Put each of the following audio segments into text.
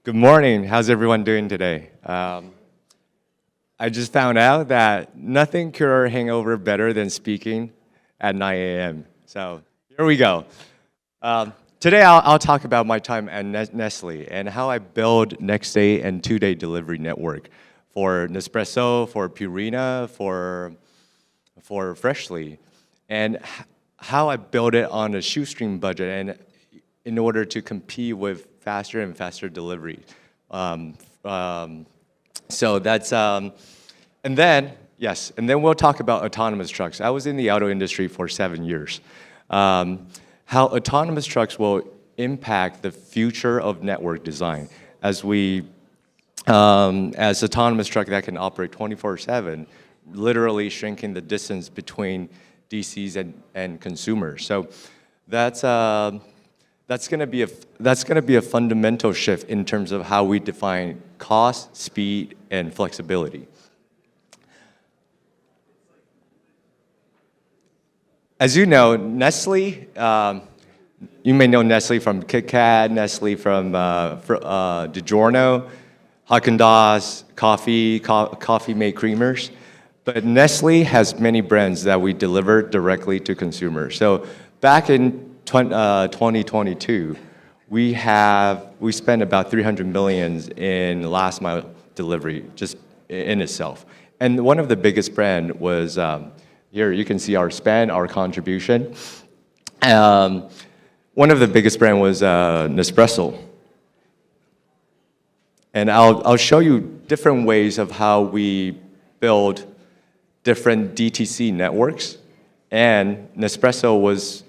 Good morning. How's everyone doing today? I just found out that nothing cures hangover better than speaking at 9 a.m. So here we go. Today I'll talk about my time at Nestle and how I build next day and 2-day delivery network for Nespresso, for Purina, for Freshly, and how I build it on a shoestring budget and in order to compete with faster and faster delivery. So that's, and then we'll talk about autonomous trucks. I was in the auto industry for 7 years. How autonomous trucks will impact the future of network design as autonomous truck that can operate 24/7, literally shrinking the distance between DCs and consumers. So that's going to be a fundamental shift in terms of how we define cost, speed, and flexibility. As you know, Nestle, you may know Nestle from Kit Kat, Nestle from DiGiorno, Haagen-Dazs, coffee made creamers. But Nestle has many brands that we deliver directly to consumers. So back in 2022, we spent about $300 million in last mile delivery just in itself. And one of the biggest brand was, here you can see our spend, our contribution. One of the biggest brand was Nespresso. And I'll show you different ways of how we build different DTC networks. And Nespresso was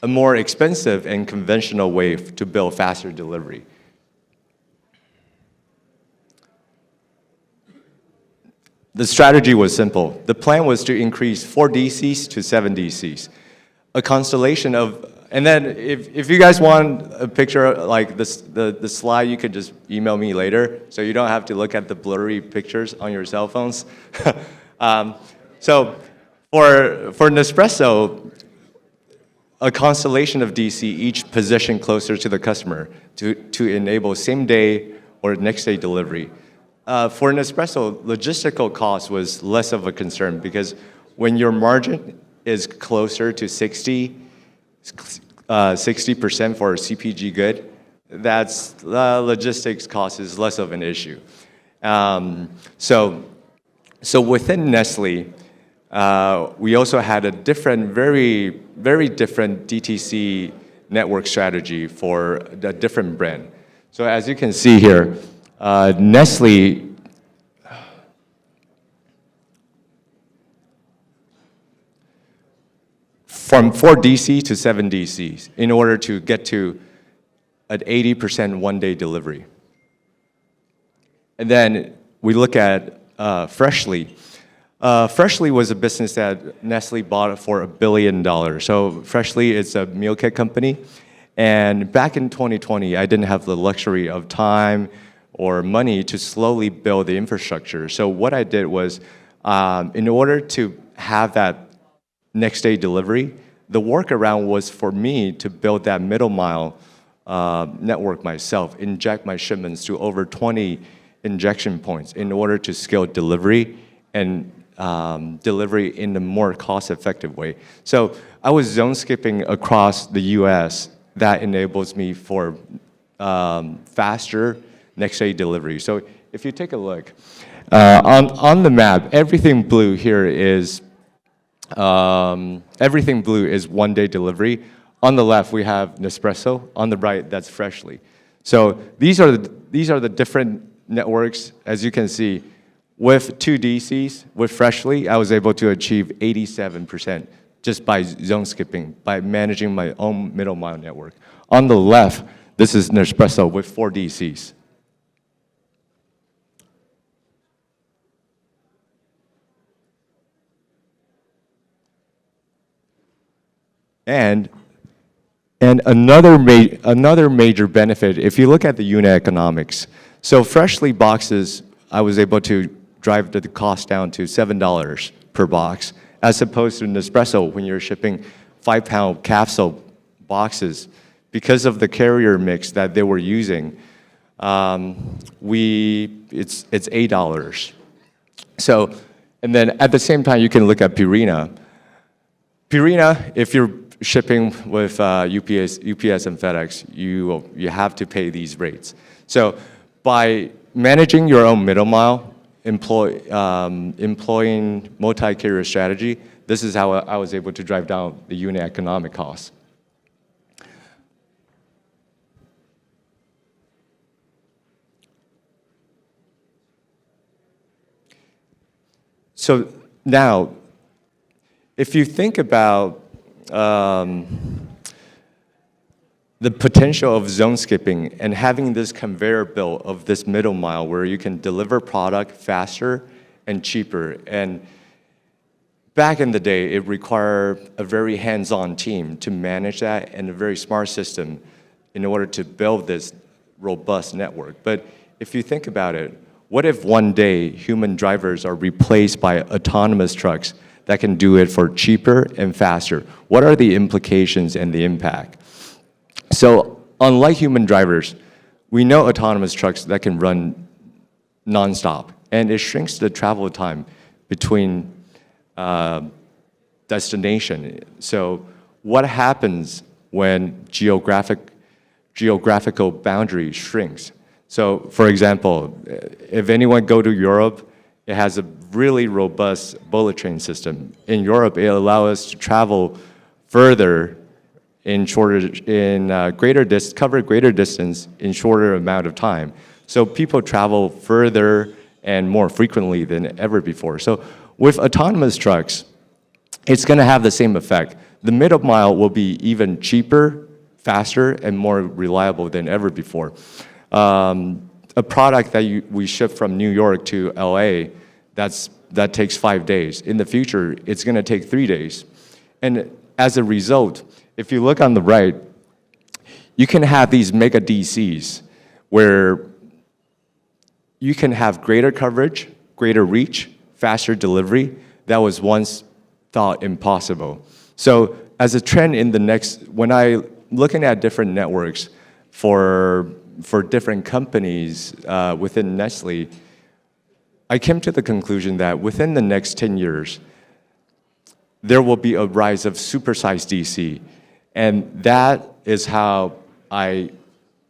a more expensive and conventional way to build faster delivery. The strategy was simple. The plan was to increase 4 DCs to 7 DCs. A constellation of, and then if you guys want a picture like this, the slide, you could just email me later, so you don't have to look at the blurry pictures on your cell phones. So for Nespresso, a constellation of DC, each positioned closer to the customer to enable same day or next day delivery. For Nespresso, logistical cost was less of a concern because when your margin is closer to 60% for a CPG good, that's logistics cost is less of an issue. So within Nestle, we also had a different, very, very different DTC network strategy for a different brand. So as you can see here, Nestle from 4 DC to 7 DCs in order to get to an 80% one-day delivery. And then we look at Freshly. Freshly was a business that Nestle bought for $1 billion. So Freshly is a meal kit company. And back in 2020, I didn't have the luxury of time or money to slowly build the infrastructure. So what I did was, in order to have that next day delivery, the workaround was for me to build that middle mile network myself, inject my shipments to over 20 injection points in order to scale delivery and delivery in a more cost-effective way. So I was zone skipping across the US. That enables me for faster next-day delivery. So if you take a look, on the map, everything blue here is one-day delivery. On the left, we have Nespresso. On the right, that's Freshly. So these are the different networks, as you can see. With 2 DCs, with Freshly, I was able to achieve 87% just by zone skipping, by managing my own middle mile network. On the left, this is Nespresso with 4 DCs. And another major benefit, if you look at the unit economics, so Freshly boxes, I was able to drive the cost down to $7 per box, as opposed to Nespresso when you're shipping 5-pound capsule boxes. Because of the carrier mix that they were using, it's $8. So, and then at the same time, you can look at Purina. Purina, if you're shipping with UPS and FedEx, you have to pay these rates. So by managing your own middle mile, employing multi-carrier strategy, this is how I was able to drive down the unit economic costs. So now, if you think about the potential of zone skipping and having this conveyor belt of this middle mile where you can deliver product faster and cheaper. And back in the day, it required a very hands-on team to manage that and a very smart system in order to build this robust network. But if you think about it, what if one day human drivers are replaced by autonomous trucks that can do it for cheaper and faster? What are the implications and the impact? So unlike human drivers, we know autonomous trucks that can run nonstop, and it shrinks the travel time between destination. So what happens when geographical boundary shrinks? So for example, if anyone go to Europe, it has a really robust bullet train system. In Europe, it allows us to travel further cover greater distance in shorter amount of time. So people travel further and more frequently than ever before. So with autonomous trucks, it's going to have the same effect. The middle mile will be even cheaper, faster, and more reliable than ever before. A product that we ship from New York to LA, that takes 5 days. In the future, it's going to take 3 days. And as a result, if you look on the right, you can have these mega DCs where you can have greater coverage, greater reach, faster delivery that was once thought impossible. So as a trend in the next, when I looking at different networks for different companies within Nestle, I came to the conclusion that within the next 10 years, there will be a rise of supersized DC. And that is how I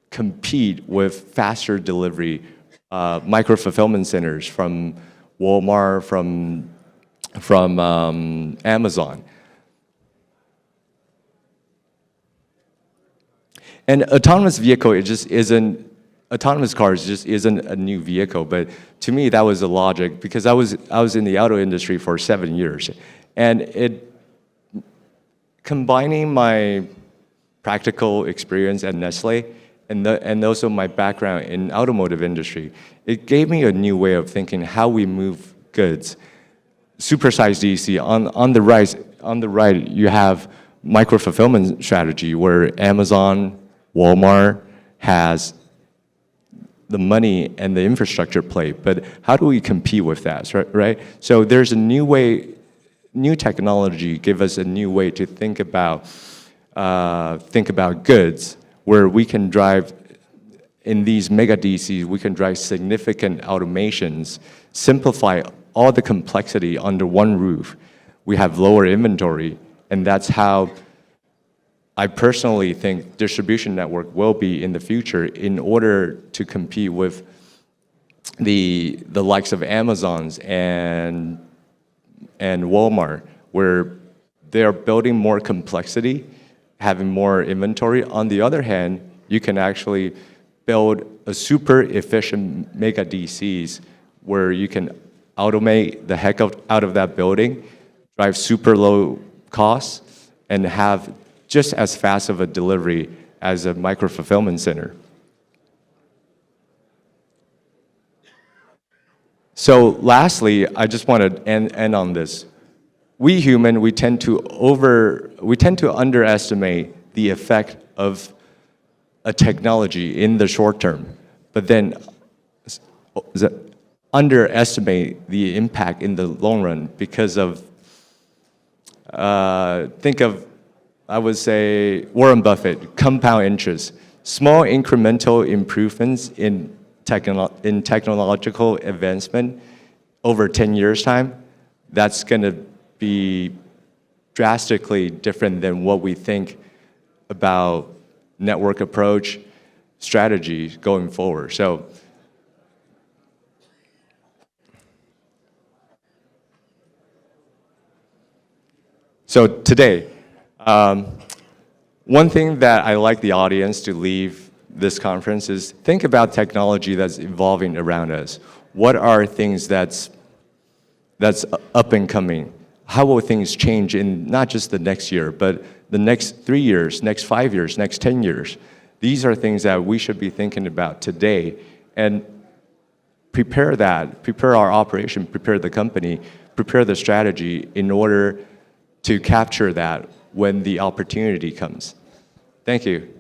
compete with faster delivery, micro-fulfillment centers from Walmart, from Amazon. And autonomous cars just isn't a new vehicle, but to me that was the logic because I was in the auto industry for 7 years, and combining my practical experience at Nestle and also my background in automotive industry, it gave me a new way of thinking how we move goods. Supersized DC on the right you have micro-fulfillment strategy where Amazon, Walmart has the money and the infrastructure play, but how do we compete with that, right? So there's a new technology give us a new way to think about goods where we can drive, in these mega DCs, we can drive significant automations, simplify all the complexity under one roof. We have lower inventory, and that's how I personally think distribution network will be in the future in order to compete with the likes of Amazon's and Walmart, where they're building more complexity, having more inventory. On the other hand, you can actually build a super efficient mega DCs where you can automate the heck out of that building, drive super low costs, and have just as fast of a delivery as a micro-fulfillment center. So lastly, I just want to end on this. We human, we tend to underestimate the effect of a technology in the short term, but then underestimate the impact in the long run because of, think of, I would say, Warren Buffett, compound interest. small incremental improvements in technological advancement over 10 years' time, that's going to be drastically different than what we think about network approach strategy going forward. So today, one thing that I like the audience to leave this conference is think about technology that's evolving around us. What are things that's up and coming? How will things change in not just the next year, but the next 3 years, next 5 years, next 10 years? These are things that we should be thinking about today and prepare our operation, prepare the company, prepare the strategy in order to capture that when the opportunity comes. Thank you.